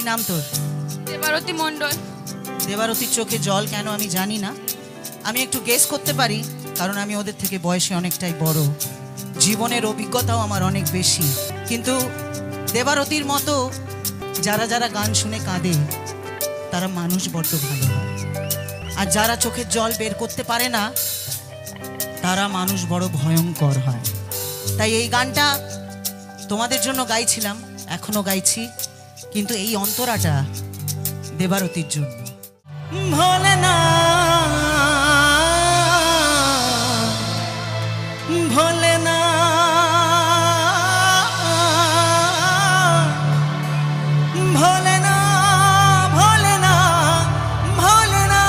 নাম তোর? দেবারতী মণ্ডল। দেবারতীর চোখে জল কেন আমি জানি না, আমি একটু গেস করতে পারি, কারণ আমি ওদের থেকে বয়সে অনেকটাই বড়, জীবনের অভিজ্ঞতাও আমার অনেক বেশি। কিন্তু দেবারতীর মতো যারা যারা গান শুনে কাঁদে তারা মানুষ বড্ড ভালো হয়, আর যারা চোখের জল বের করতে পারে না তারা মানুষ বড় ভয়ঙ্কর হয়। তাই এই গানটা তোমাদের জন্য গাইছিলাম, এখনো গাইছি, কিন্তু এই অন্তরাটা দেবারতীর জন্য। ভোলেনা ভোলেনা ভোলেনা ভোলেনা ভোলেনা।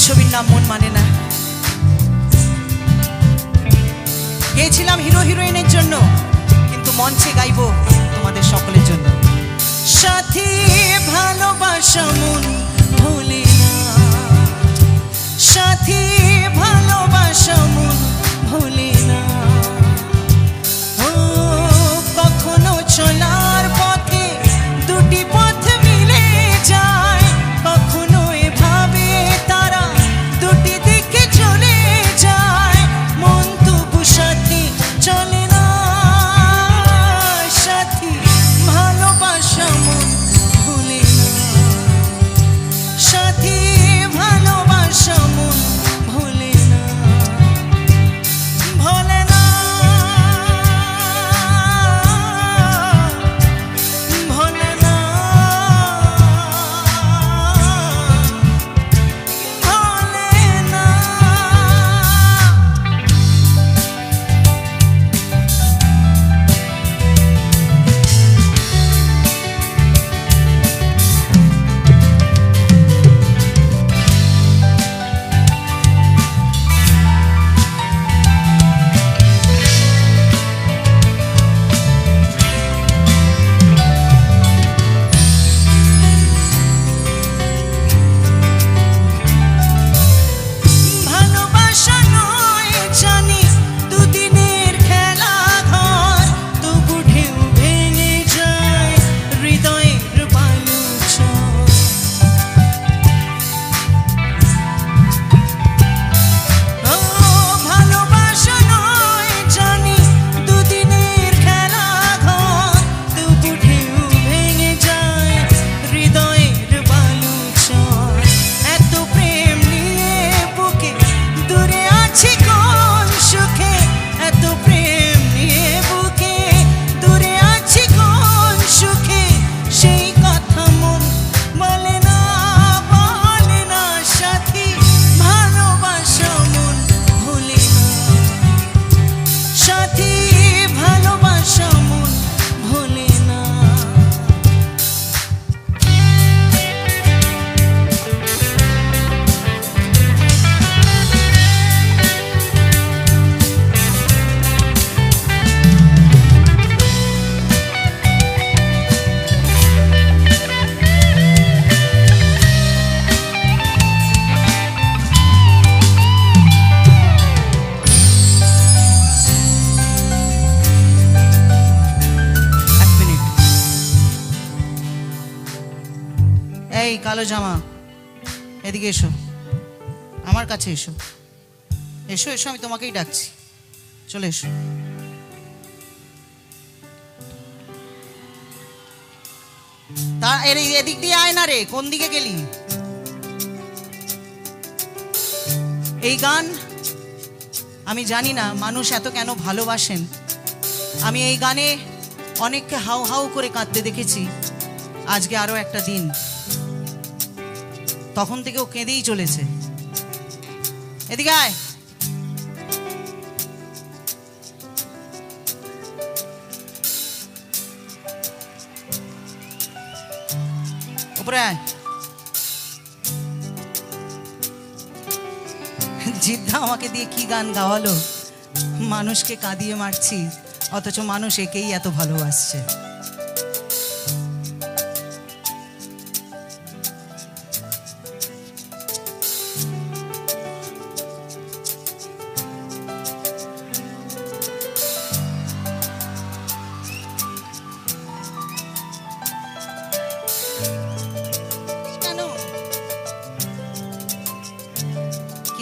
ছবির নাম মন মানে না, গেয়েছিলাম হিরো হিরোইনের জন্য, কিন্তু মঞ্চে গাইবো তোমাদের সকলের জন্য। সাথী ভালোবাসা মন ভুলি না, সাথী ভালোবাসা মন ভুলি না। ও কখনো চলার পথে দুটি পথ মিলে যায়, কখনো এভাবে তারা দুটি দিকে চলে যায়, মন তবু সাথী চলে না। সাথী ভালোবাসা মন ভুলে না, সাথী ভালোবাসা মন ভুলে না, ভোলে না ভোলে না ভোলে না। ভালোবাসা নয় জানি দুদিনের খেলা ঘর, তবু ঢেউ ভেঙে যায় হৃদয়ের বালুচর। ও ভালোবাসা নয় জানি দুদিনের খেলা ঘর, তবু ঢেউ ভেঙে যায় হৃদয়ের বালুচর। এত প্রেম নিয়ে বুকে দূরে আছি কোন সুখে, এত প্রেম নিয়ে বুকে দূরে আছি কোন সুখে, সেই কথা মন বলে না বলে না। সাথী ভালোবাসা মন ভুলে না, সাথী ভালোবাসা মন ভুলে না। এক মিনিট, এই কালো জামা এদিকে এসো, আমার কাছে এসো, এসো এসো, আমি তোমাকেই ডাকছি, চলে এসো। তা এদিক দিয়ে আয় না রে, কোন দিকে গেলি? এই গান আমি জানি না মানুষ এত কেন ভালোবাসেন, আমি এই গানে অনেককে হাউ হাউ করে কাঁদতে দেখেছি। আজকে আরো একটা দিন, তখন থেকেও কেঁদেই চলেছে। এদিকে আয়, উপরে আয়। জিদ্দা আমাকে দিয়ে কি গান গাওয়ালো, মানুষকে কাঁদিয়ে মারছি, অথচ মানুষ একেই এত ভালোবাসছে।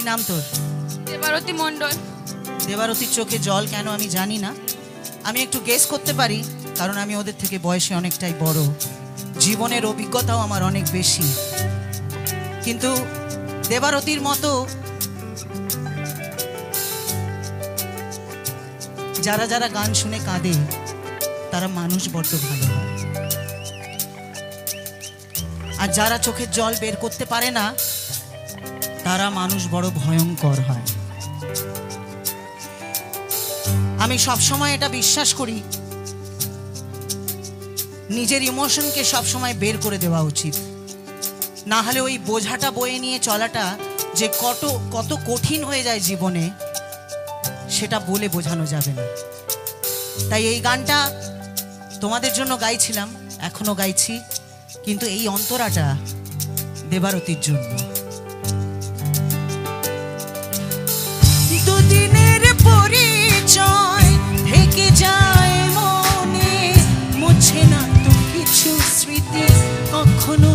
নাম তোর? দেবারতী মণ্ডল। দেবারতীর চোখে জল কেন আমি জানি না। আমি একটু গেস করতে পারি, কারণ আমি ওদের থেকে বয়সে অনেকটাই বড়, জীবনের অভিজ্ঞতাও আমার অনেক বেশি। কিন্তু দেবারতীর মতো যারা যারা গান শুনে কাঁদে তারা মানুষ বড্ড ভালো হয়, আর যারা চোখের জল বের করতে পারে না তারা মানুষ বড় ভয়ঙ্কর হয়। আমি সবসময় এটা বিশ্বাস করি, নিজের ইমোশনকে সবসময় বের করে দেওয়া উচিত, না হলে ওই বোঝাটা বয়ে নিয়ে চলাটা যে কত কঠিন হয়ে যায় জীবনে, সেটা বলে বোঝানো যাবে না। তাই এই গানটা তোমাদের জন্য গাইছিলাম, এখনো গাইছি, কিন্তু এই অন্তরাটা দেবারতীর জন্য। দুদিনের পরিচয় থেকে যায় মনে, মুছে না তো কিছু স্মৃতি কখনো